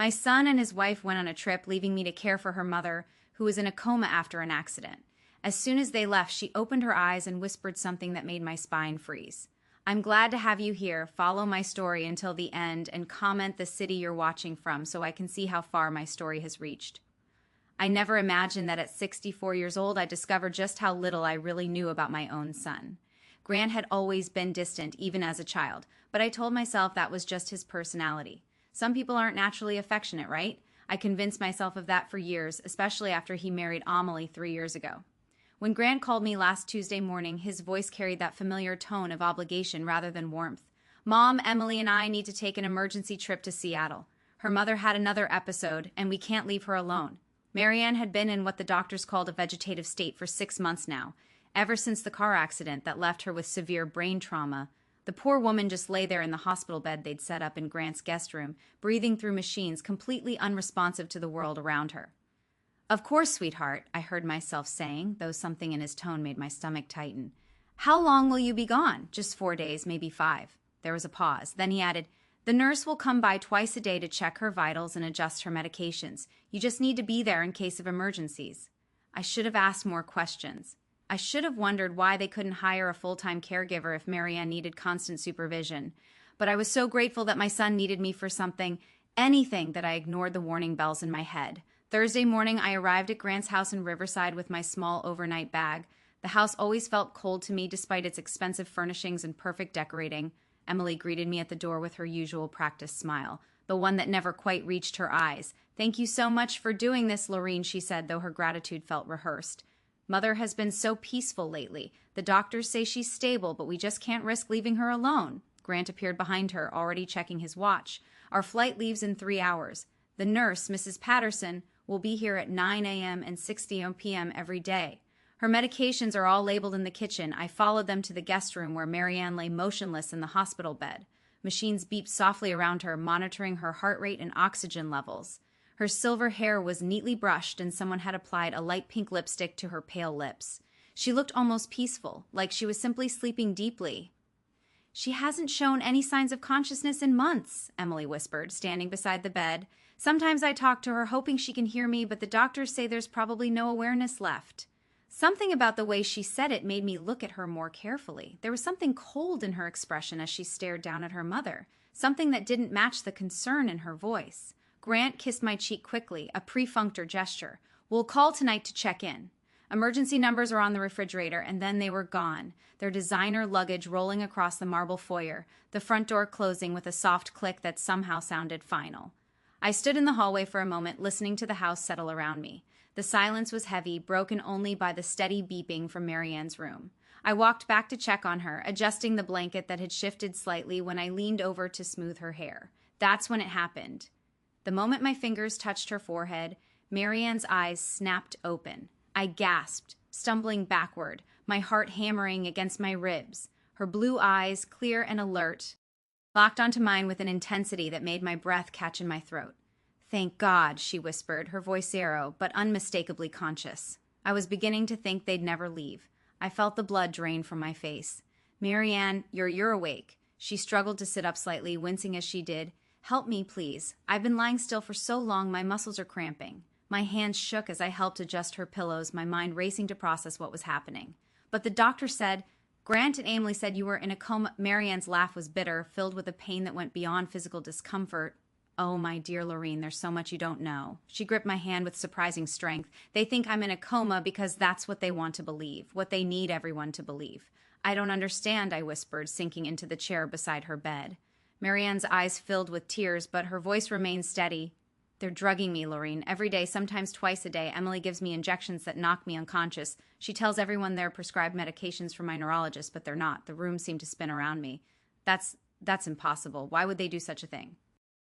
My son and his wife went on a trip, leaving me to care for her mother, who was in a coma after an accident. As soon as they left, she opened her eyes and whispered something that made my spine freeze. I'm glad to have you here. Follow my story until the end and comment the city you're watching from so I can see how far my story has reached. I never imagined that at 64 years old I discovered just how little I really knew about my own son. Grant had always been distant, even as a child, but I told myself that was just his personality. Some people aren't naturally affectionate, right? I convinced myself of that for years, especially after he married Amelie 3 years ago. When Grant called me last Tuesday morning, his voice carried that familiar tone of obligation rather than warmth. Mom, Emily, and I need to take an emergency trip to Seattle. Her mother had another episode, and we can't leave her alone. Marianne had been in what the doctors called a vegetative state for 6 months now, ever since the car accident that left her with severe brain trauma. The poor woman just lay there in the hospital bed they'd set up in Grant's guest room, breathing through machines, completely unresponsive to the world around her. Of course, sweetheart, I heard myself saying, though something in his tone made my stomach tighten. How long will you be gone? Just 4 days, maybe 5. There was a pause. Then he added, the nurse will come by twice a day to check her vitals and adjust her medications. You just need to be there in case of emergencies. I should have asked more questions. I should have wondered why they couldn't hire a full-time caregiver if Marianne needed constant supervision. But I was so grateful that my son needed me for something, anything, that I ignored the warning bells in my head. Thursday morning, I arrived at Grant's house in Riverside with my small overnight bag. The house always felt cold to me despite its expensive furnishings and perfect decorating. Emily greeted me at the door with her usual practiced smile, the one that never quite reached her eyes. Thank you so much for doing this, Lorene, she said, though her gratitude felt rehearsed. Mother has been so peaceful lately. The doctors say she's stable, but we just can't risk leaving her alone. Grant appeared behind her, already checking his watch. Our flight leaves in 3 hours. The nurse, Mrs. Patterson, will be here at 9 a.m. and 6 p.m. every day. Her medications are all labeled in the kitchen. I followed them to the guest room where Marianne lay motionless in the hospital bed. Machines beeped softly around her, monitoring her heart rate and oxygen levels. Her silver hair was neatly brushed, and someone had applied a light pink lipstick to her pale lips. She looked almost peaceful, like she was simply sleeping deeply. She hasn't shown any signs of consciousness in months, Emily whispered, standing beside the bed. Sometimes I talk to her, hoping she can hear me, but the doctors say there's probably no awareness left. Something about the way she said it made me look at her more carefully. There was something cold in her expression as she stared down at her mother, something that didn't match the concern in her voice. Grant kissed my cheek quickly, a perfunctory gesture. We'll call tonight to check in. Emergency numbers are on the refrigerator, and then they were gone, their designer luggage rolling across the marble foyer, the front door closing with a soft click that somehow sounded final. I stood in the hallway for a moment, listening to the house settle around me. The silence was heavy, broken only by the steady beeping from Marianne's room. I walked back to check on her, adjusting the blanket that had shifted slightly when I leaned over to smooth her hair. That's when it happened. The moment my fingers touched her forehead, Marianne's eyes snapped open. I gasped, stumbling backward, my heart hammering against my ribs. Her blue eyes, clear and alert, locked onto mine with an intensity that made my breath catch in my throat. Thank God, she whispered, her voice narrow, but unmistakably conscious. I was beginning to think they'd never leave. I felt the blood drain from my face. Marianne, you're awake. She struggled to sit up slightly, wincing as she did. Help me, please. I've been lying still for so long, my muscles are cramping. My hands shook as I helped adjust her pillows, my mind racing to process what was happening. But the doctor said, Grant and Emily said you were in a coma. Marianne's laugh was bitter, filled with a pain that went beyond physical discomfort. Oh, my dear Lorene, there's so much you don't know. She gripped my hand with surprising strength. They think I'm in a coma because that's what they want to believe, what they need everyone to believe. I don't understand, I whispered, sinking into the chair beside her bed. Marianne's eyes filled with tears, but her voice remained steady. They're drugging me, Lorene. Every day, sometimes twice a day, Emily gives me injections that knock me unconscious. She tells everyone they're prescribed medications from my neurologist, but they're not. The room seemed to spin around me. That's impossible. Why would they do such a thing?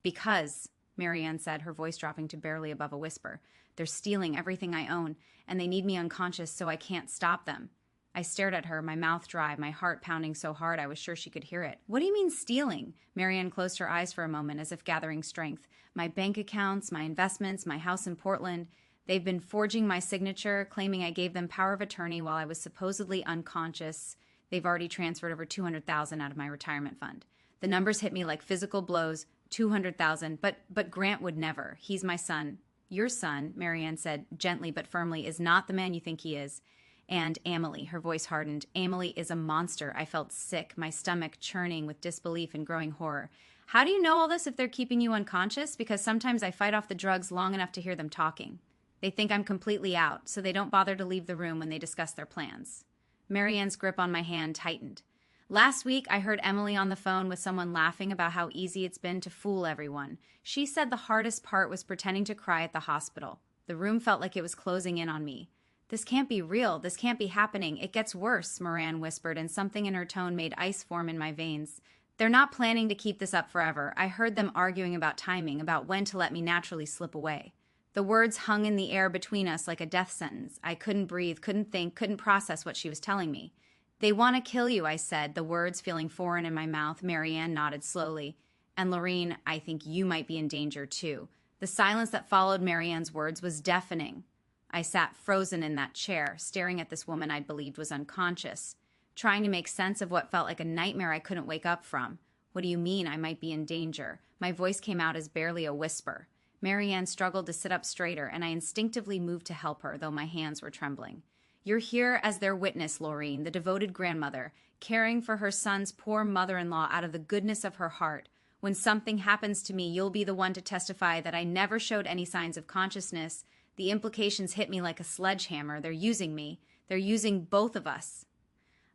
Because, Marianne said, her voice dropping to barely above a whisper, they're stealing everything I own, and they need me unconscious so I can't stop them. I stared at her, my mouth dry, my heart pounding so hard I was sure she could hear it. What do you mean stealing? Marianne closed her eyes for a moment as if gathering strength. My bank accounts, my investments, my house in Portland. They've been forging my signature, claiming I gave them power of attorney while I was supposedly unconscious. They've already transferred over $200,000 out of my retirement fund. The numbers hit me like physical blows. 200,000, but Grant would never. He's my son. Your son, Marianne said gently but firmly, is not the man you think he is. And Amelie, her voice hardened. Amelie is a monster. I felt sick, my stomach churning with disbelief and growing horror. How do you know all this if they're keeping you unconscious? Because sometimes I fight off the drugs long enough to hear them talking. They think I'm completely out, so they don't bother to leave the room when they discuss their plans. Marianne's grip on my hand tightened. Last week, I heard Emily on the phone with someone laughing about how easy it's been to fool everyone. She said the hardest part was pretending to cry at the hospital. The room felt like it was closing in on me. This can't be real. This can't be happening. It gets worse, Moran whispered, and something in her tone made ice form in my veins. They're not planning to keep this up forever. I heard them arguing about timing, about when to let me naturally slip away. The words hung in the air between us like a death sentence. I couldn't breathe, couldn't think, couldn't process what she was telling me. They want to kill you, I said, the words feeling foreign in my mouth. Marianne nodded slowly. And Lorene, I think you might be in danger too. The silence that followed Marianne's words was deafening. I sat frozen in that chair, staring at this woman I'd believed was unconscious, trying to make sense of what felt like a nightmare I couldn't wake up from. What do you mean I might be in danger? My voice came out as barely a whisper. Marianne struggled to sit up straighter, and I instinctively moved to help her, though my hands were trembling. You're here as their witness, Lorene, the devoted grandmother, caring for her son's poor mother-in-law out of the goodness of her heart. When something happens to me, you'll be the one to testify that I never showed any signs of consciousness. The implications hit me like a sledgehammer. They're using me. They're using both of us.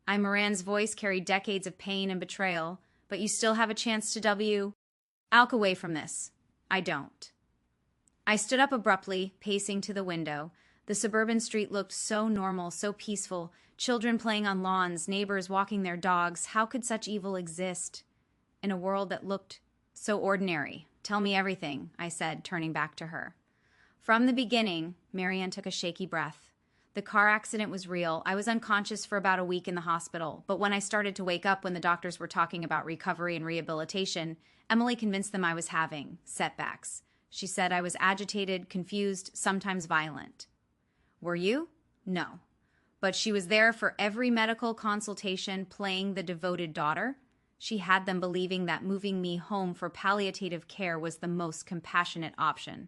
Moran's voice carried decades of pain and betrayal, but you still have a chance to Alk away from this. I don't. I stood up abruptly, pacing to the window. The suburban street looked so normal, so peaceful. Children playing on lawns, neighbors walking their dogs. How could such evil exist in a world that looked so ordinary? Tell me everything, I said, turning back to her. From the beginning, Marianne took a shaky breath. The car accident was real. I was unconscious for about a week in the hospital, but when I started to wake up when the doctors were talking about recovery and rehabilitation, Emily convinced them I was having setbacks. She said I was agitated, confused, sometimes violent. Were you? No. But she was there for every medical consultation, playing the devoted daughter. She had them believing that moving me home for palliative care was the most compassionate option.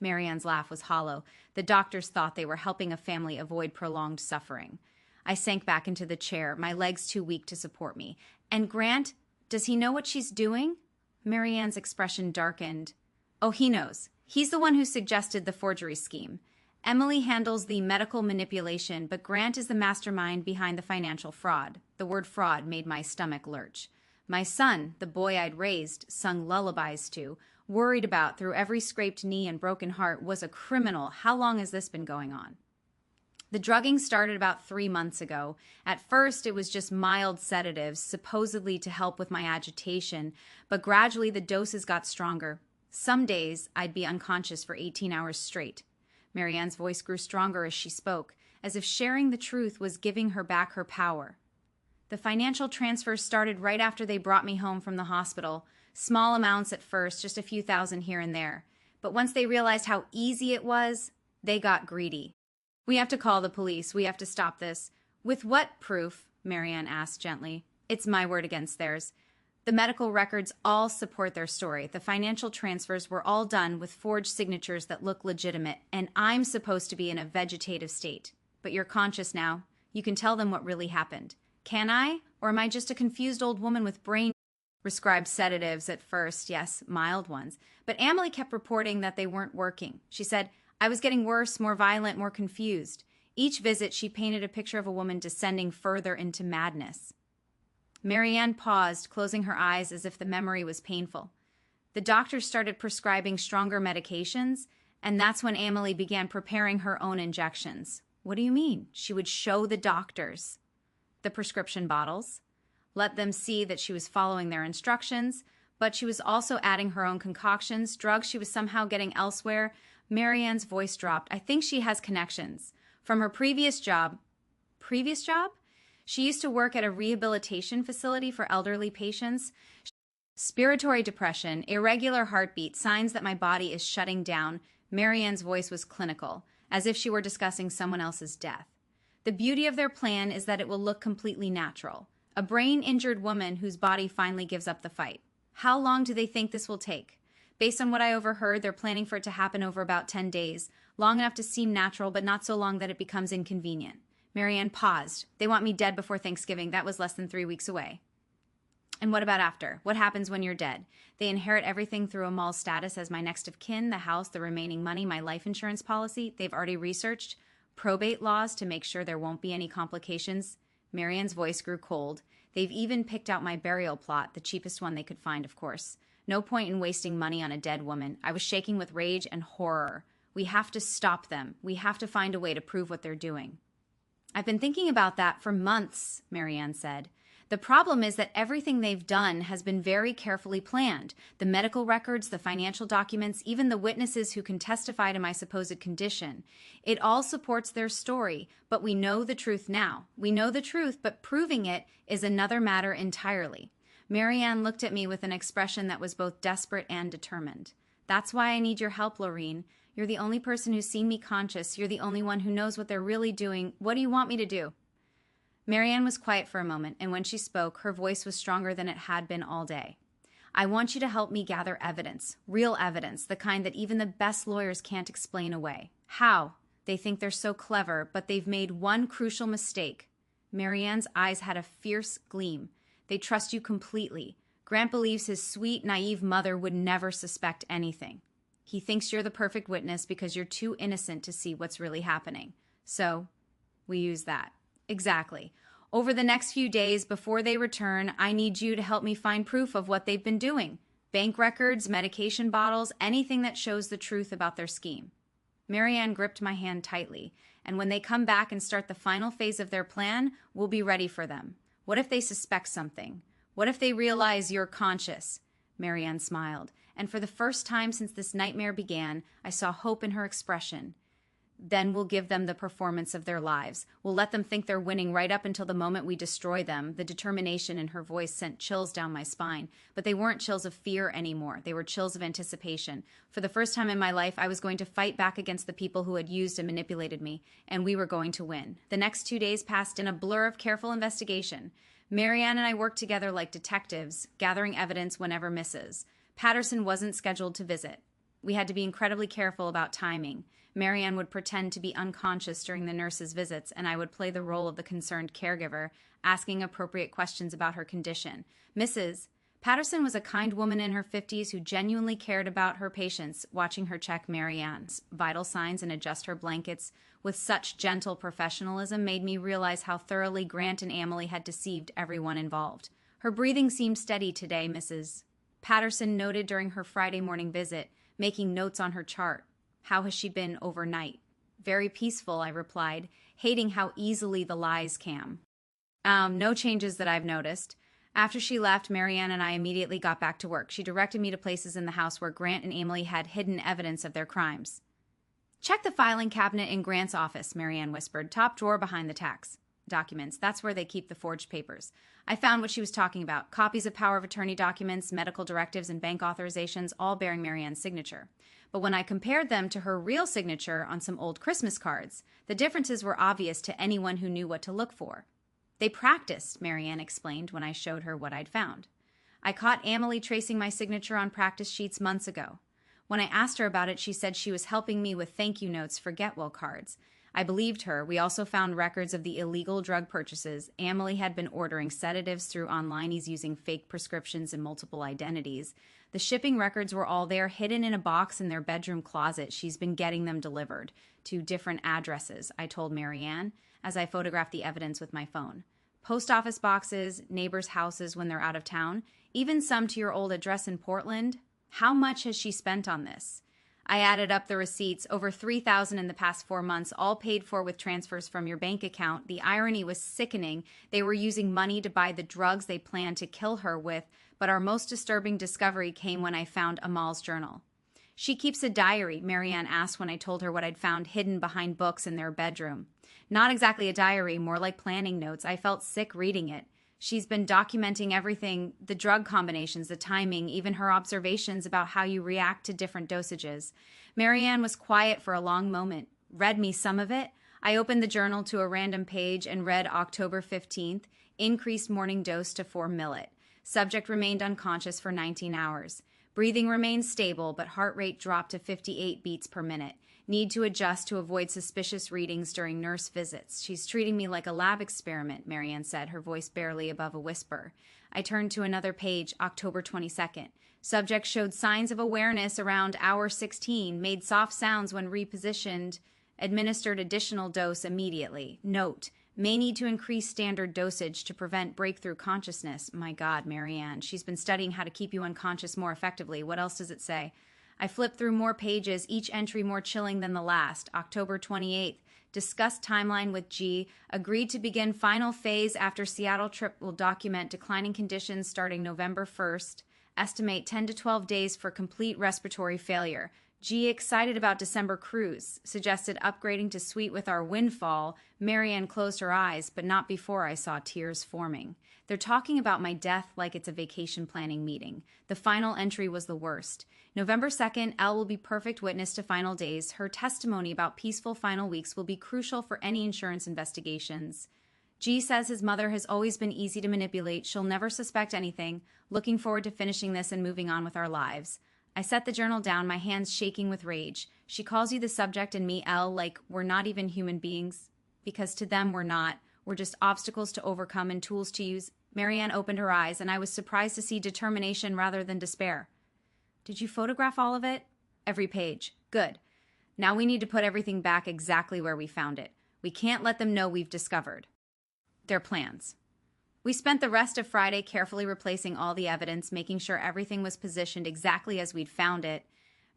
Marianne's laugh was hollow. The doctors thought they were helping a family avoid prolonged suffering. I sank back into the chair, my legs too weak to support me. And Grant, does he know what she's doing? Marianne's expression darkened. Oh, he knows. He's the one who suggested the forgery scheme. Emily handles the medical manipulation, but Grant is the mastermind behind the financial fraud. The word fraud made my stomach lurch. My son, the boy I'd raised, sung lullabies to, worried about through every scraped knee and broken heart, was a criminal. How long has this been going on? The drugging started about 3 months ago. At first, it was just mild sedatives, supposedly to help with my agitation, but gradually the doses got stronger. Some days, I'd be unconscious for 18 hours straight. Marianne's voice grew stronger as she spoke, as if sharing the truth was giving her back her power. The financial transfers started right after they brought me home from the hospital. Small amounts at first, just a few thousand here and there. But once they realized how easy it was, they got greedy. We have to call the police. We have to stop this. With what proof? Marianne asked gently. It's my word against theirs. The medical records all support their story. The financial transfers were all done with forged signatures that look legitimate, and I'm supposed to be in a vegetative state. But you're conscious now. You can tell them what really happened. Can I? Or am I just a confused old woman with brain prescribed sedatives at first? Yes, mild ones. But Emily kept reporting that they weren't working. She said, I was getting worse, more violent, more confused. Each visit, she painted a picture of a woman descending further into madness. Marianne paused, closing her eyes as if the memory was painful. The doctors started prescribing stronger medications, and that's when Emily began preparing her own injections. What do you mean? She would show the doctors the prescription bottles, let them see that she was following their instructions, but she was also adding her own concoctions, drugs she was somehow getting elsewhere. Marianne's voice dropped. I think she has connections. From her previous job? Previous job? She used to work at a rehabilitation facility for elderly patients. Respiratory depression, irregular heartbeat, signs that my body is shutting down. Marianne's voice was clinical, as if she were discussing someone else's death. The beauty of their plan is that it will look completely natural. A brain-injured woman whose body finally gives up the fight. How long do they think this will take? Based on what I overheard, they're planning for it to happen over about 10 days, long enough to seem natural, but not so long that it becomes inconvenient. Marianne paused. They want me dead before Thanksgiving. That was less than 3 weeks away. And what about after? What happens when you're dead? They inherit everything through Amal's status as my next of kin, the house, the remaining money, my life insurance policy. They've already researched probate laws to make sure there won't be any complications. Marianne's voice grew cold. They've even picked out my burial plot, the cheapest one they could find, of course. No point in wasting money on a dead woman. I was shaking with rage and horror. We have to stop them. We have to find a way to prove what they're doing. I've been thinking about that for months, Marianne said. The problem is that everything they've done has been very carefully planned. The medical records, the financial documents, even the witnesses who can testify to my supposed condition. It all supports their story, but we know the truth now. We know the truth, but proving it is another matter entirely. Marianne looked at me with an expression that was both desperate and determined. That's why I need your help, Lorene. You're the only person who's seen me conscious. You're the only one who knows what they're really doing. What do you want me to do? Marianne was quiet for a moment, and when she spoke, her voice was stronger than it had been all day. I want you to help me gather evidence, real evidence, the kind that even the best lawyers can't explain away. How? They think they're so clever, but they've made one crucial mistake. Marianne's eyes had a fierce gleam. They trust you completely. Grant believes his sweet, naive mother would never suspect anything. He thinks you're the perfect witness because you're too innocent to see what's really happening. So, we use that. Exactly. Over the next few days before they return, I need you to help me find proof of what they've been doing. Bank records, medication bottles, anything that shows the truth about their scheme. Marianne gripped my hand tightly, and when they come back and start the final phase of their plan, we'll be ready for them. What if they suspect something? What if they realize you're conscious? Marianne smiled, and for the first time since this nightmare began, I saw hope in her expression. Then we'll give them the performance of their lives. We'll let them think they're winning right up until the moment we destroy them. The determination in her voice sent chills down my spine. But they weren't chills of fear anymore. They were chills of anticipation. For the first time in my life, I was going to fight back against the people who had used and manipulated me, and we were going to win. The next 2 days passed in a blur of careful investigation. Marianne and I worked together like detectives, gathering evidence whenever misses. Patterson wasn't scheduled to visit. We had to be incredibly careful about timing. Marianne would pretend to be unconscious during the nurse's visits, and I would play the role of the concerned caregiver, asking appropriate questions about her condition. Mrs. Patterson was a kind woman in her 50s who genuinely cared about her patients, watching her check Marianne's vital signs and adjust her blankets with such gentle professionalism made me realize how thoroughly Grant and Amelie had deceived everyone involved. Her breathing seemed steady today, Mrs. Patterson noted during her Friday morning visit, making notes on her chart. How has she been overnight? Very peaceful, I replied, hating how easily the lies came. No changes that I've noticed. After she left, Marianne and I immediately got back to work. She directed me to places in the house where Grant and Amelie had hidden evidence of their crimes. Check the filing cabinet in Grant's office, Marianne whispered. Top drawer behind the tax documents. That's where they keep the forged papers. I found what she was talking about. Copies of power of attorney documents, medical directives, and bank authorizations, all bearing Marianne's signature. But when I compared them to her real signature on some old Christmas cards, the differences were obvious to anyone who knew what to look for. They practiced, Marianne explained when I showed her what I'd found. I caught Amelie tracing my signature on practice sheets months ago. When I asked her about it, she said she was helping me with thank you notes for get-well cards. I believed her. We also found records of the illegal drug purchases. Amelie had been ordering sedatives through online. He's using fake prescriptions and multiple identities. The shipping records were all there, hidden in a box in their bedroom closet. She's been getting them delivered to different addresses, I told Marianne, as I photographed the evidence with my phone. Post office boxes, neighbors' houses when they're out of town, even some to your old address in Portland. How much has she spent on this? I added up the receipts, over $3,000 in the past 4 months, all paid for with transfers from your bank account. The irony was sickening. They were using money to buy the drugs they planned to kill her with, but our most disturbing discovery came when I found Amal's journal. She keeps a diary, Marianne asked when I told her what I'd found hidden behind books in their bedroom. Not exactly a diary, more like planning notes. I felt sick reading it. She's been documenting everything, the drug combinations, the timing, even her observations about how you react to different dosages. Marianne was quiet for a long moment, read me some of it. I opened the journal to a random page and read October 15th, increased morning dose to 4 millet. Subject remained unconscious for 19 hours. Breathing remained stable, but heart rate dropped to 58 beats per minute. Need to adjust to avoid suspicious readings during nurse visits. She's treating me like a lab experiment, Marianne said, her voice barely above a whisper. I turned to another page, October 22nd. Subject showed signs of awareness around hour 16, made soft sounds when repositioned, administered additional dose immediately. Note, may need to increase standard dosage to prevent breakthrough consciousness. My God, Marianne, she's been studying how to keep you unconscious more effectively. What else does it say? I flipped through more pages, each entry more chilling than the last. October 28th. Discussed timeline with G. Agreed to begin final phase after Seattle trip will document declining conditions starting November 1st. Estimate 10 to 12 days for complete respiratory failure. G excited about December cruise. Suggested upgrading to suite with our windfall. Marianne closed her eyes, but not before I saw tears forming. They're talking about my death like it's a vacation planning meeting. The final entry was the worst. November 2nd, Elle will be perfect witness to final days. Her testimony about peaceful final weeks will be crucial for any insurance investigations. G says his mother has always been easy to manipulate. She'll never suspect anything. Looking forward to finishing this and moving on with our lives. I set the journal down, my hands shaking with rage. She calls you the subject and me, Elle, like we're not even human beings. Because to them, we're not. We're just obstacles to overcome and tools to use. Marianne opened her eyes, and I was surprised to see determination rather than despair. Did you photograph all of it? Every page. Good. Now we need to put everything back exactly where we found it. We can't let them know we've discovered their plans. We spent the rest of Friday carefully replacing all the evidence, making sure everything was positioned exactly as we'd found it.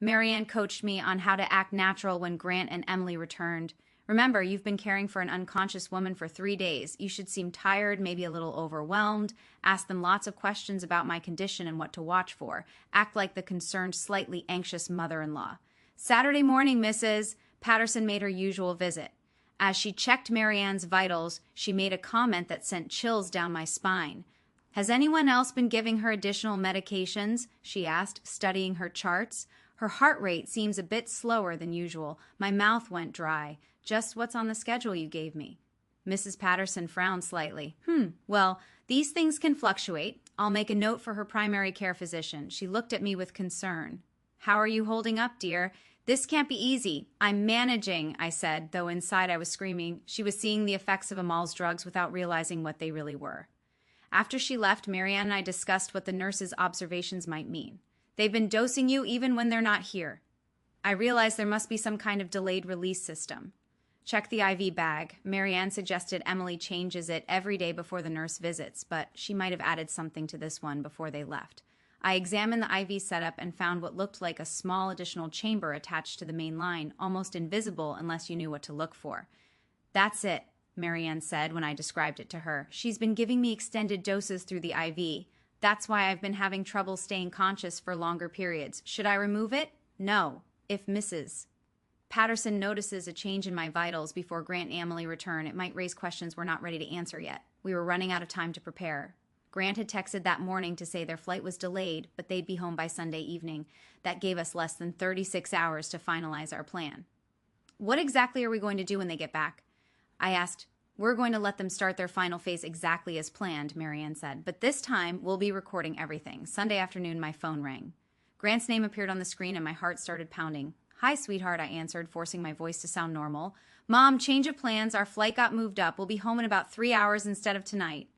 Marianne coached me on how to act natural when Grant and Emily returned. Remember, you've been caring for an unconscious woman for 3 days. You should seem tired, maybe a little overwhelmed. Ask them lots of questions about my condition and what to watch for. Act like the concerned, slightly anxious mother-in-law. Saturday morning, Mrs. Patterson made her usual visit. As she checked Marianne's vitals, she made a comment that sent chills down my spine. Has anyone else been giving her additional medications? She asked, studying her charts. Her heart rate seems a bit slower than usual. My mouth went dry. Just what's on the schedule you gave me? Mrs. Patterson frowned slightly. Well, these things can fluctuate. I'll make a note for her primary care physician. She looked at me with concern. How are you holding up, dear? This can't be easy. I'm managing, I said, though inside I was screaming. She was seeing the effects of Amal's drugs without realizing what they really were. After she left, Marianne and I discussed what the nurse's observations might mean. They've been dosing you even when they're not here. I realized there must be some kind of delayed release system. Check the IV bag. Marianne suggested Emily changes it every day before the nurse visits, but she might have added something to this one before they left. I examined the IV setup and found what looked like a small additional chamber attached to the main line, almost invisible unless you knew what to look for. That's it, Marianne said when I described it to her. She's been giving me extended doses through the IV. That's why I've been having trouble staying conscious for longer periods. Should I remove it? No. If Mrs. Patterson notices a change in my vitals before Grant and Emily return, it might raise questions we're not ready to answer yet. We were running out of time to prepare. Grant had texted that morning to say their flight was delayed, but they'd be home by Sunday evening. That gave us less than 36 hours to finalize our plan. What exactly are we going to do when they get back? I asked. We're going to let them start their final phase exactly as planned, Marianne said. But this time, we'll be recording everything. Sunday afternoon, my phone rang. Grant's name appeared on the screen and my heart started pounding. Hi, sweetheart, I answered, forcing my voice to sound normal. Mom, change of plans. Our flight got moved up. We'll be home in about 3 hours instead of tonight.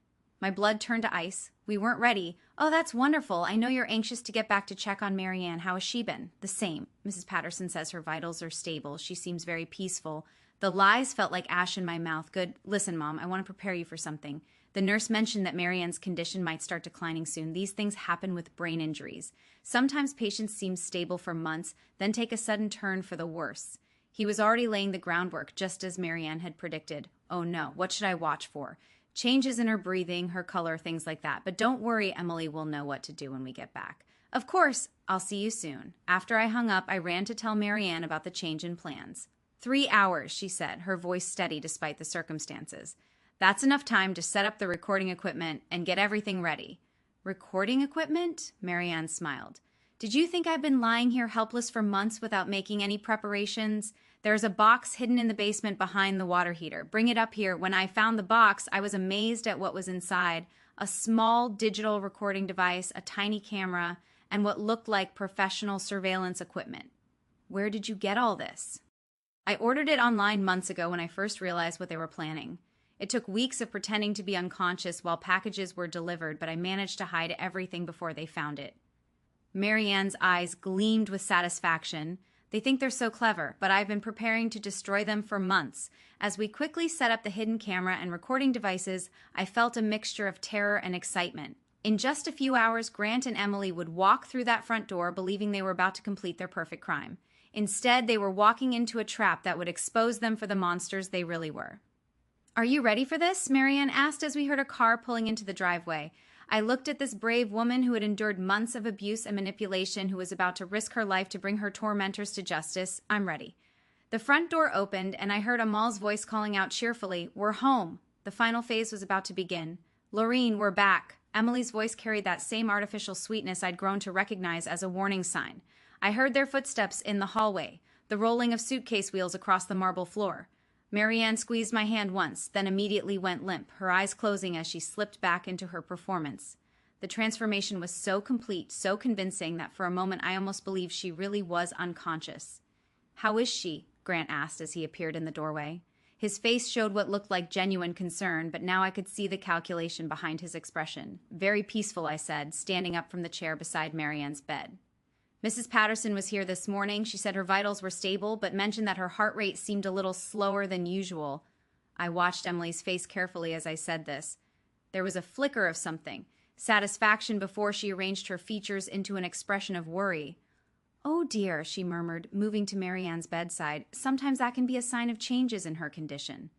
My blood turned to ice. We weren't ready. Oh, that's wonderful. I know you're anxious to get back to check on Marianne. How has she been? The same. Mrs. Patterson says her vitals are stable. She seems very peaceful. The lies felt like ash in my mouth. Good. Listen, Mom, I want to prepare you for something. The nurse mentioned that Marianne's condition might start declining soon. These things happen with brain injuries. Sometimes patients seem stable for months, then take a sudden turn for the worse. He was already laying the groundwork, just as Marianne had predicted. Oh no, what should I watch for? Changes in her breathing, her color, things like that. But don't worry, Emily will know what to do when we get back. Of course, I'll see you soon. After I hung up, I ran to tell Marianne about the change in plans. 3 hours, she said, her voice steady despite the circumstances. That's enough time to set up the recording equipment and get everything ready. Recording equipment? Marianne smiled. Did you think I've been lying here helpless for months without making any preparations? There's a box hidden in the basement behind the water heater. Bring it up here. When I found the box, I was amazed at what was inside. a small digital recording device, a tiny camera, and what looked like professional surveillance equipment. Where did you get all this? I ordered it online months ago when I first realized what they were planning. It took weeks of pretending to be unconscious while packages were delivered, but I managed to hide everything before they found it. Marianne's eyes gleamed with satisfaction. They think they're so clever, but I've been preparing to destroy them for months. As we quickly set up the hidden camera and recording devices, I felt a mixture of terror and excitement. In just a few hours, Grant and Emily would walk through that front door believing they were about to complete their perfect crime. Instead, they were walking into a trap that would expose them for the monsters they really were. "Are you ready for this?" Marianne asked as we heard a car pulling into the driveway. I looked at this brave woman who had endured months of abuse and manipulation, who was about to risk her life to bring her tormentors to justice. "I'm ready." The front door opened, and I heard Amal's voice calling out cheerfully, "We're home." The final phase was about to begin. "Lorene, we're back." Emily's voice carried that same artificial sweetness I'd grown to recognize as a warning sign. I heard their footsteps in the hallway, the rolling of suitcase wheels across the marble floor. Marianne squeezed my hand once, then immediately went limp, her eyes closing as she slipped back into her performance. The transformation was so complete, so convincing, that for a moment I almost believed she really was unconscious. "How is she?" Grant asked as he appeared in the doorway. His face showed what looked like genuine concern, but now I could see the calculation behind his expression. "Very peaceful," I said, standing up from the chair beside Marianne's bed. "Mrs. Patterson was here this morning. She said her vitals were stable, but mentioned that her heart rate seemed a little slower than usual." I watched Emily's face carefully as I said this. There was a flicker of something, satisfaction before she arranged her features into an expression of worry. "Oh dear," she murmured, moving to Marianne's bedside. "Sometimes that can be a sign of changes in her condition."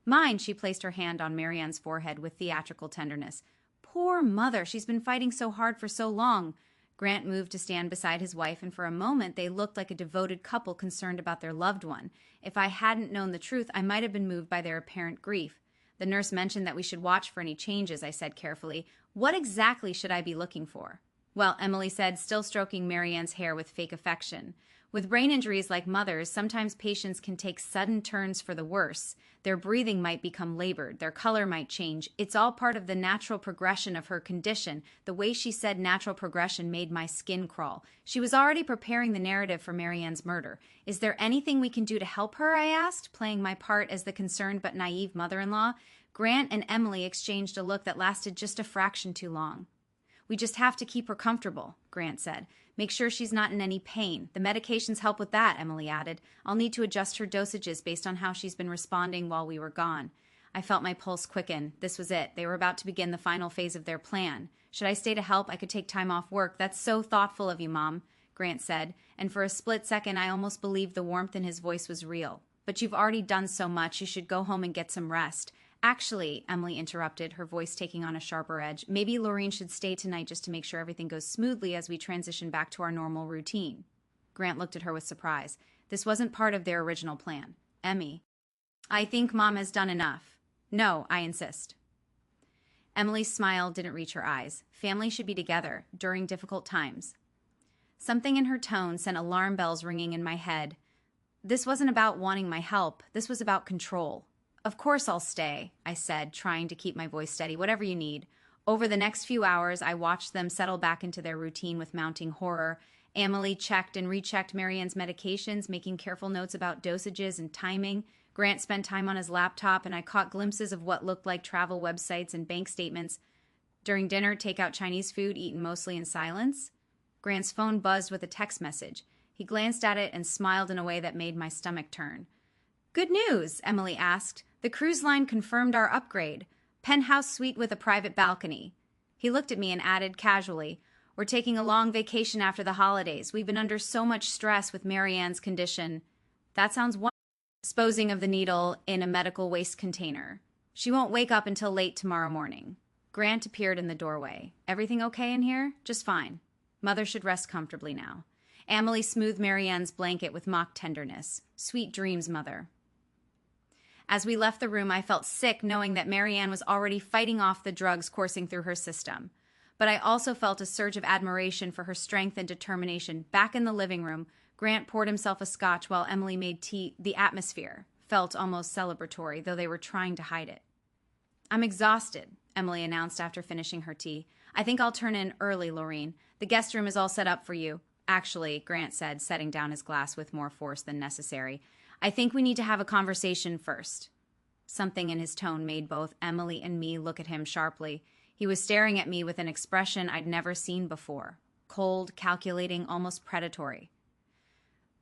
"Mine," she placed her hand on Marianne's forehead with theatrical tenderness. "Poor mother, she's been fighting so hard for so long." Grant moved to stand beside his wife, and for a moment they looked like a devoted couple concerned about their loved one. If I hadn't known the truth, I might have been moved by their apparent grief. "The nurse mentioned that we should watch for any changes," I said carefully. "What exactly should I be looking for?" "Well," Emily said, still stroking Marianne's hair with fake affection, "with brain injuries like mother's, sometimes patients can take sudden turns for the worse. Their breathing might become labored. Their color might change. It's all part of the natural progression of her condition." The way she said natural progression made my skin crawl. She was already preparing the narrative for Marianne's murder. "Is there anything we can do to help her?" I asked, playing my part as the concerned but naive mother-in-law. Grant and Emily exchanged a look that lasted just a fraction too long. "We just have to keep her comfortable," Grant said. "Make sure she's not in any pain. The medications help with that," Emily added. "I'll need to adjust her dosages based on how she's been responding while we were gone." I felt my pulse quicken. This was it. They were about to begin the final phase of their plan. "Should I stay to help? I could take time off work." "That's so thoughtful of you, Mom," Grant said, and for a split second I almost believed the warmth in his voice was real. "But you've already done so much. You should go home and get some rest." "Actually," Emily interrupted, her voice taking on a sharper edge, "maybe Lorene should stay tonight just to make sure everything goes smoothly as we transition back to our normal routine." Grant looked at her with surprise. This wasn't part of their original plan. "Emmy, I think Mom has done enough." "No, I insist." Emily's smile didn't reach her eyes. Family should be together during difficult times. Something in her tone sent alarm bells ringing in my head. This wasn't about wanting my help. This was about control. "Of course I'll stay," I said, trying to keep my voice steady. "Whatever you need." Over the next few hours, I watched them settle back into their routine with mounting horror. Emily checked and rechecked Marianne's medications, making careful notes about dosages and timing. Grant spent time on his laptop, and I caught glimpses of what looked like travel websites and bank statements. During dinner, takeout Chinese food eaten mostly in silence. Grant's phone buzzed with a text message. He glanced at it and smiled in a way that made my stomach turn. "Good news," Emily asked. "The cruise line confirmed our upgrade. Penthouse suite with a private balcony." He looked at me and added casually, "We're taking a long vacation after the holidays. We've been under so much stress with Marianne's condition." "That sounds wonderful." Disposing of the needle in a medical waste container. "She won't wake up until late tomorrow morning." Grant appeared in the doorway. "Everything okay in here?" "Just fine. Mother should rest comfortably now." Emily smoothed Marianne's blanket with mock tenderness. "Sweet dreams, Mother." As we left the room, I felt sick knowing that Marianne was already fighting off the drugs coursing through her system. But I also felt a surge of admiration for her strength and determination. Back in the living room, Grant poured himself a scotch while Emily made tea. The atmosphere felt almost celebratory, though they were trying to hide it. "I'm exhausted," Emily announced after finishing her tea. I think I'll turn in early, Lorene. The guest room is all set up for you. Actually, Grant said, setting down his glass with more force than necessary. I think we need to have a conversation first. Something in his tone made both Emily and me look at him sharply. He was staring at me with an expression I'd never seen before. Cold, calculating, almost predatory.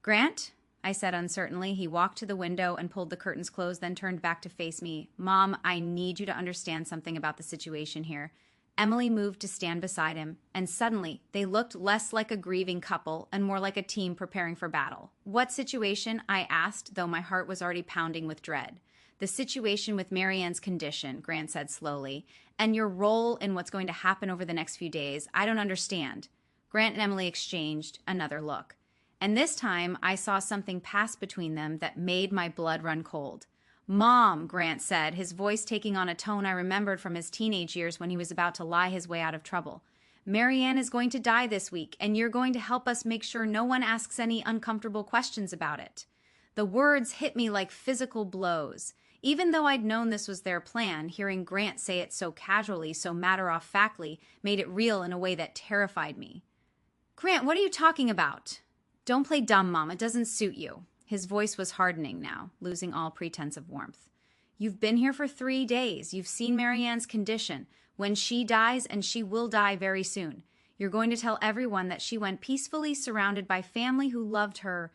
Grant? I said uncertainly. He walked to the window and pulled the curtains closed, then turned back to face me. Mom, I need you to understand something about the situation here. Emily moved to stand beside him, and suddenly they looked less like a grieving couple and more like a team preparing for battle. What situation? I asked, though my heart was already pounding with dread. The situation with Marianne's condition, Grant said slowly, and your role in what's going to happen over the next few days. I don't understand. Grant and Emily exchanged another look. And this time, I saw something pass between them that made my blood run cold. Mom, Grant said, his voice taking on a tone I remembered from his teenage years when he was about to lie his way out of trouble. Marianne is going to die this week, and you're going to help us make sure no one asks any uncomfortable questions about it. The words hit me like physical blows. Even though I'd known this was their plan, hearing Grant say it so casually, so matter-of-factly, made it real in a way that terrified me. Grant, what are you talking about? Don't play dumb, Mom. It doesn't suit you. His voice was hardening now, losing all pretense of warmth. You've been here for 3 days. You've seen Marianne's condition. When she dies, and she will die very soon, you're going to tell everyone that she went peacefully surrounded by family who loved her.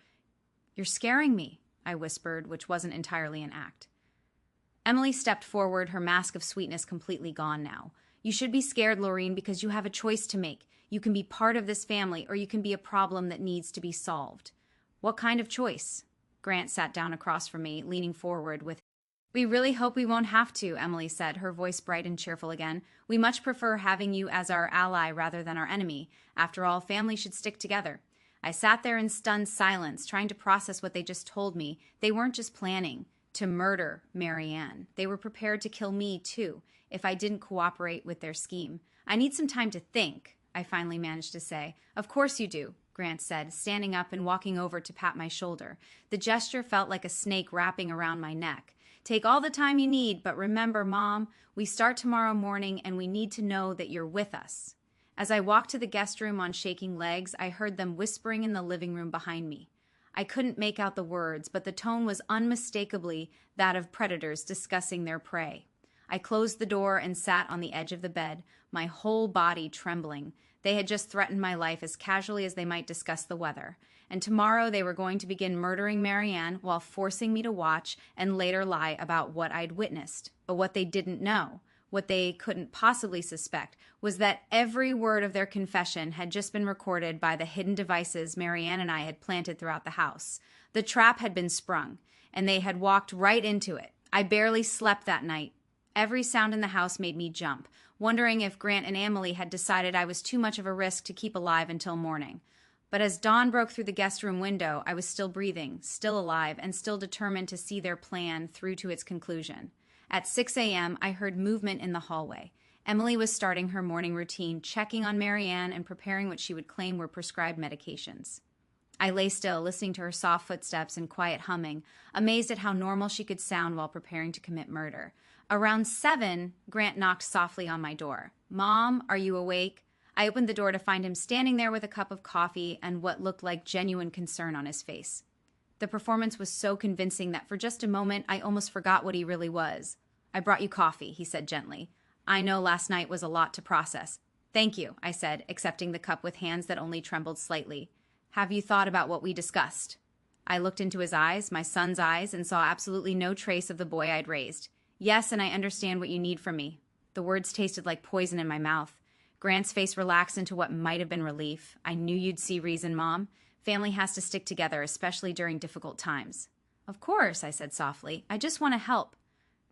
You're scaring me, I whispered, which wasn't entirely an act. Emily stepped forward, her mask of sweetness completely gone now. You should be scared, Lorene, because you have a choice to make. You can be part of this family, or you can be a problem that needs to be solved. What kind of choice? Grant sat down across from me, leaning forward with, We really hope we won't have to, Emily said, her voice bright and cheerful again. We much prefer having you as our ally rather than our enemy. After all, family should stick together. I sat there in stunned silence, trying to process what they just told me. They weren't just planning to murder Marianne. They were prepared to kill me, too, if I didn't cooperate with their scheme. I need some time to think, I finally managed to say. Of course you do, Grant said, standing up and walking over to pat my shoulder. The gesture felt like a snake wrapping around my neck. Take all the time you need, but remember, Mom, we start tomorrow morning and we need to know that you're with us. As I walked to the guest room on shaking legs, I heard them whispering in the living room behind me. I couldn't make out the words, but the tone was unmistakably that of predators discussing their prey. I closed the door and sat on the edge of the bed, my whole body trembling. They had just threatened my life as casually as they might discuss the weather. And tomorrow they were going to begin murdering Marianne while forcing me to watch and later lie about what I'd witnessed. But what they didn't know, what they couldn't possibly suspect, was that every word of their confession had just been recorded by the hidden devices Marianne and I had planted throughout the house. The trap had been sprung, and they had walked right into it. I barely slept that night. Every sound in the house made me jump, wondering if Grant and Emily had decided I was too much of a risk to keep alive until morning. But as dawn broke through the guest room window, I was still breathing, still alive, and still determined to see their plan through to its conclusion. At 6 a.m., I heard movement in the hallway. Emily was starting her morning routine, checking on Marianne and preparing what she would claim were prescribed medications. I lay still, listening to her soft footsteps and quiet humming, amazed at how normal she could sound while preparing to commit murder. Around 7, Grant knocked softly on my door. Mom, are you awake? I opened the door to find him standing there with a cup of coffee and what looked like genuine concern on his face. The performance was so convincing that for just a moment I almost forgot what he really was. I brought you coffee, he said gently. I know last night was a lot to process. Thank you, I said, accepting the cup with hands that only trembled slightly. Have you thought about what we discussed? I looked into his eyes, my son's eyes, and saw absolutely no trace of the boy I'd raised. Yes, and I understand what you need from me. The words tasted like poison in my mouth. Grant's face relaxed into what might have been relief. I knew you'd see reason, Mom. Family has to stick together, especially during difficult times. Of course, I said softly. I just want to help.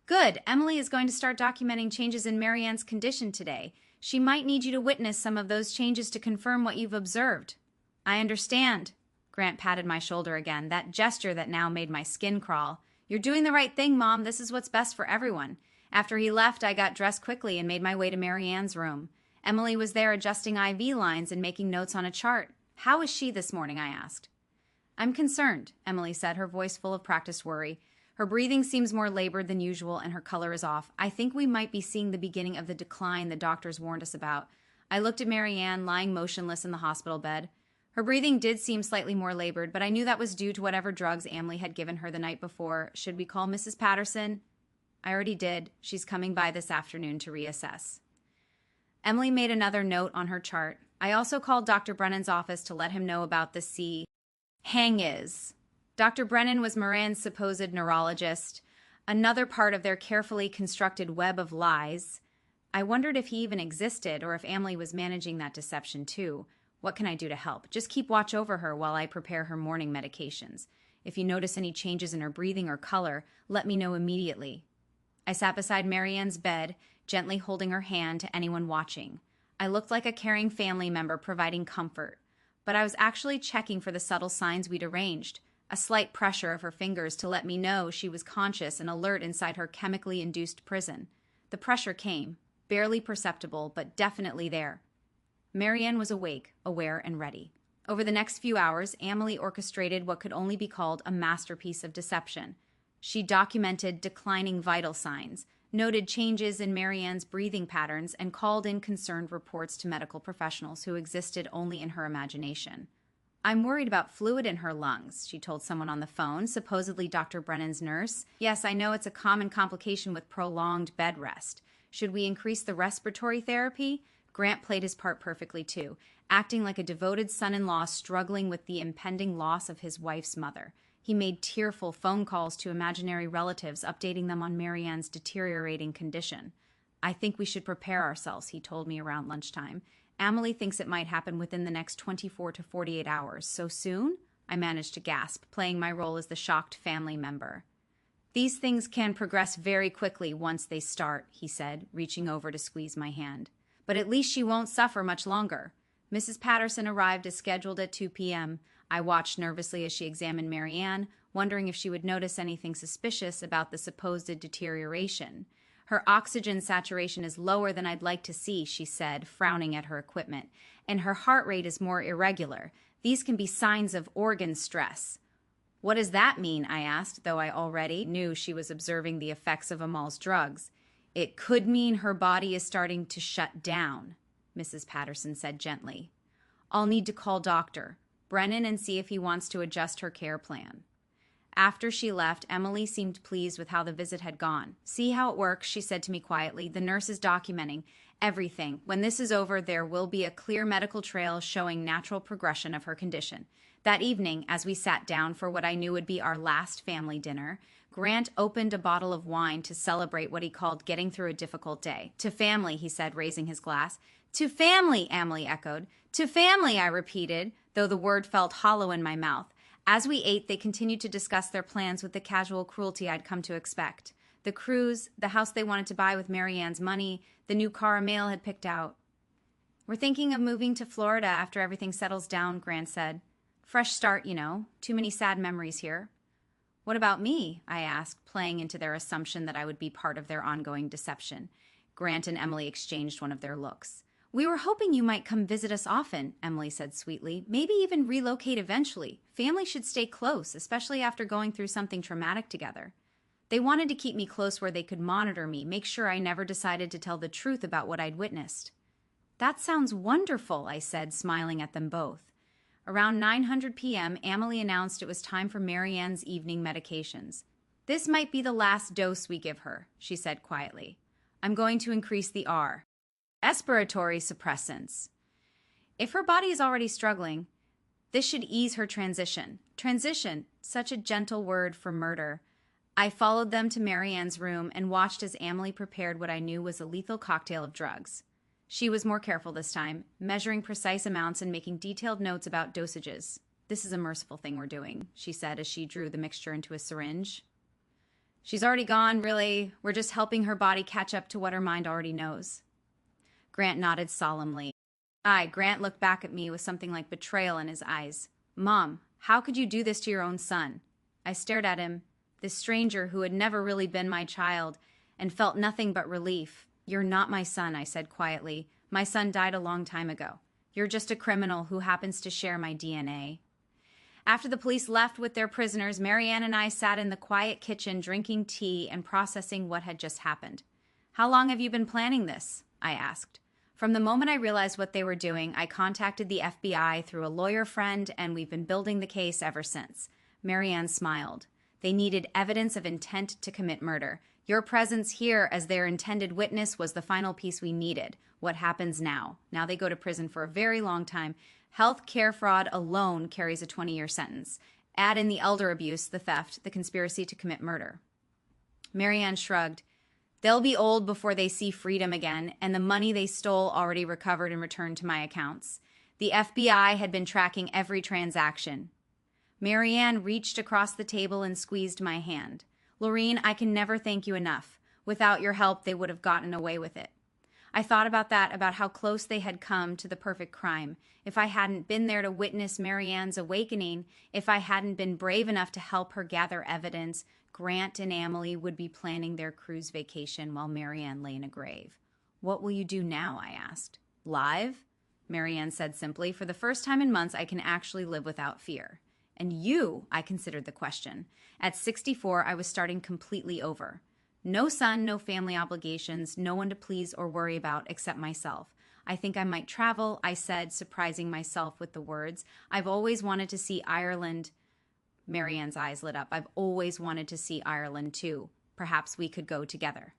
Good. Emily is going to start documenting changes in Marianne's condition today. She might need you to witness some of those changes to confirm what you've observed. I understand. Grant patted my shoulder again, that gesture that now made my skin crawl. You're doing the right thing, Mom. This is what's best for everyone. After he left, I got dressed quickly and made my way to Marianne's room. Emily was there adjusting IV lines and making notes on a chart. How is she this morning? I asked. I'm concerned, Emily said, her voice full of practiced worry. Her breathing seems more labored than usual and her color is off. I think we might be seeing the beginning of the decline the doctors warned us about. I looked at Marianne lying motionless in the hospital bed. Her breathing did seem slightly more labored, but I knew that was due to whatever drugs Emily had given her the night before. Should we call Mrs. Patterson? I already did. She's coming by this afternoon to reassess. Emily made another note on her chart. I also called Dr. Brennan's office to let him know about the hang-is. Dr. Brennan was Moran's supposed neurologist, another part of their carefully constructed web of lies. I wondered if he even existed or if Emily was managing that deception too. What can I do to help? Just keep watch over her while I prepare her morning medications. If you notice any changes in her breathing or color, let me know immediately. I sat beside Marianne's bed, gently holding her hand to anyone watching. I looked like a caring family member providing comfort, but I was actually checking for the subtle signs we'd arranged. A slight pressure of her fingers to let me know she was conscious and alert inside her chemically induced prison. The pressure came, barely perceptible, but definitely there. Marianne was awake, aware, and ready. Over the next few hours, Emily orchestrated what could only be called a masterpiece of deception. She documented declining vital signs, noted changes in Marianne's breathing patterns, and called in concerned reports to medical professionals who existed only in her imagination. I'm worried about fluid in her lungs, she told someone on the phone, supposedly Dr. Brennan's nurse. Yes, I know it's a common complication with prolonged bed rest. Should we increase the respiratory therapy? Grant played his part perfectly too, acting like a devoted son-in-law struggling with the impending loss of his wife's mother. He made tearful phone calls to imaginary relatives, updating them on Marianne's deteriorating condition. I think we should prepare ourselves, he told me around lunchtime. Emily thinks it might happen within the next 24 to 48 hours. So soon? I managed to gasp, playing my role as the shocked family member. These things can progress very quickly once they start, he said, reaching over to squeeze my hand. But at least she won't suffer much longer. Mrs. Patterson arrived as scheduled at 2 p.m. I watched nervously as she examined Marianne, wondering if she would notice anything suspicious about the supposed deterioration. Her oxygen saturation is lower than I'd like to see, she said, frowning at her equipment, and her heart rate is more irregular. These can be signs of organ stress. What does that mean? I asked, though I already knew she was observing the effects of Amal's drugs. It could mean her body is starting to shut down, Mrs. Patterson said gently. I'll need to call Dr. Brennan and see if he wants to adjust her care plan. After she left, Emily seemed pleased with how the visit had gone. See how it works, she said to me quietly. The nurse is documenting everything. When this is over, there will be a clear medical trail showing natural progression of her condition. That evening, as we sat down for what I knew would be our last family dinner, Grant opened a bottle of wine to celebrate what he called getting through a difficult day. To family, he said, raising his glass. To family, Emily echoed. To family, I repeated, though the word felt hollow in my mouth. As we ate, they continued to discuss their plans with the casual cruelty I'd come to expect. The cruise, the house they wanted to buy with Marianne's money, the new car Emil had picked out. We're thinking of moving to Florida after everything settles down, Grant said. Fresh start, you know. Too many sad memories here. What about me? I asked, playing into their assumption that I would be part of their ongoing deception. Grant and Emily exchanged one of their looks. We were hoping you might come visit us often, Emily said sweetly. Maybe even relocate eventually. Family should stay close, especially after going through something traumatic together. They wanted to keep me close where they could monitor me, make sure I never decided to tell the truth about what I'd witnessed. That sounds wonderful, I said, smiling at them both. Around 9:00 p.m., Emily announced it was time for Marianne's evening medications. This might be the last dose we give her, she said quietly. I'm going to increase the R. Respiratory suppressants. If her body is already struggling, this should ease her transition. Transition, such a gentle word for murder. I followed them to Marianne's room and watched as Emily prepared what I knew was a lethal cocktail of drugs. She was more careful this time, measuring precise amounts and making detailed notes about dosages. This is a merciful thing we're doing, she said as she drew the mixture into a syringe. She's already gone, really. We're just helping her body catch up to what her mind already knows. Grant nodded solemnly. Grant looked back at me with something like betrayal in his eyes. Mom, how could you do this to your own son? I stared at him, this stranger who had never really been my child, and felt nothing but relief. You're not my son, I said quietly. My son died a long time ago. You're just a criminal who happens to share my DNA. After the police left with their prisoners, Marianne and I sat in the quiet kitchen drinking tea and processing what had just happened. "How long have you been planning this?" I asked. "From the moment I realized what they were doing, I contacted the FBI through a lawyer friend, and we've been building the case ever since." Marianne smiled. "They needed evidence of intent to commit murder. Your presence here as their intended witness was the final piece we needed. What happens now? Now they go to prison for a very long time. Health care fraud alone carries a 20-year sentence. Add in the elder abuse, the theft, the conspiracy to commit murder." Marianne shrugged. "They'll be old before they see freedom again, and the money they stole already recovered and returned to my accounts. The FBI had been tracking every transaction." Marianne reached across the table and squeezed my hand. "Laureen, I can never thank you enough. Without your help, they would have gotten away with it." I thought about that, about how close they had come to the perfect crime. If I hadn't been there to witness Marianne's awakening, if I hadn't been brave enough to help her gather evidence, Grant and Amelie would be planning their cruise vacation while Marianne lay in a grave. "What will you do now?" I asked. "Live?" Marianne said simply. "For the first time in months, I can actually live without fear." "And you?" I considered the question. At 64, I was starting completely over. No son, no family obligations, no one to please or worry about except myself. "I think I might travel," I said, surprising myself with the words. "I've always wanted to see Ireland." Marianne's eyes lit up. "I've always wanted to see Ireland too. Perhaps we could go together."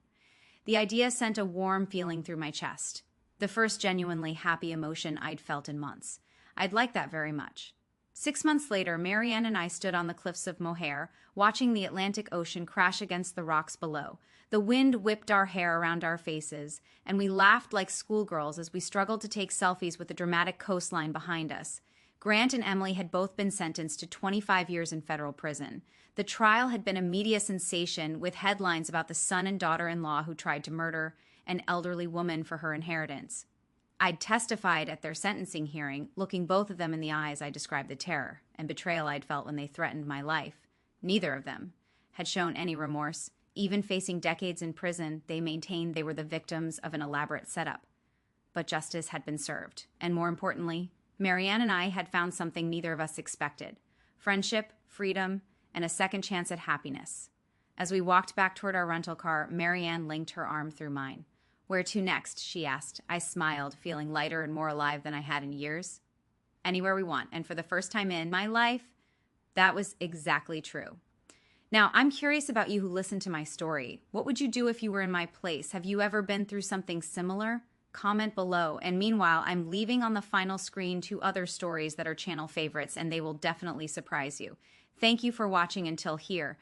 The idea sent a warm feeling through my chest. The first genuinely happy emotion I'd felt in months. I'd like that very much. 6 months later, Marianne and I stood on the cliffs of Moher, watching the Atlantic Ocean crash against the rocks below. The wind whipped our hair around our faces, and we laughed like schoolgirls as we struggled to take selfies with the dramatic coastline behind us. Grant and Emily had both been sentenced to 25 years in federal prison. The trial had been a media sensation, with headlines about the son and daughter-in-law who tried to murder an elderly woman for her inheritance. I'd testified at their sentencing hearing. Looking both of them in the eyes, I described the terror and betrayal I'd felt when they threatened my life. Neither of them had shown any remorse. Even facing decades in prison, they maintained they were the victims of an elaborate setup. But justice had been served, and more importantly, Marianne and I had found something neither of us expected: friendship, freedom, and a second chance at happiness. As we walked back toward our rental car, Marianne linked her arm through mine. "Where to next?" she asked. I smiled, feeling lighter and more alive than I had in years. "Anywhere we want." And for the first time in my life, that was exactly true. Now, I'm curious about you who listen to my story. What would you do if you were in my place? Have you ever been through something similar? Comment below. And meanwhile, I'm leaving on the final screen 2 other stories that are channel favorites, and they will definitely surprise you. Thank you for watching until here.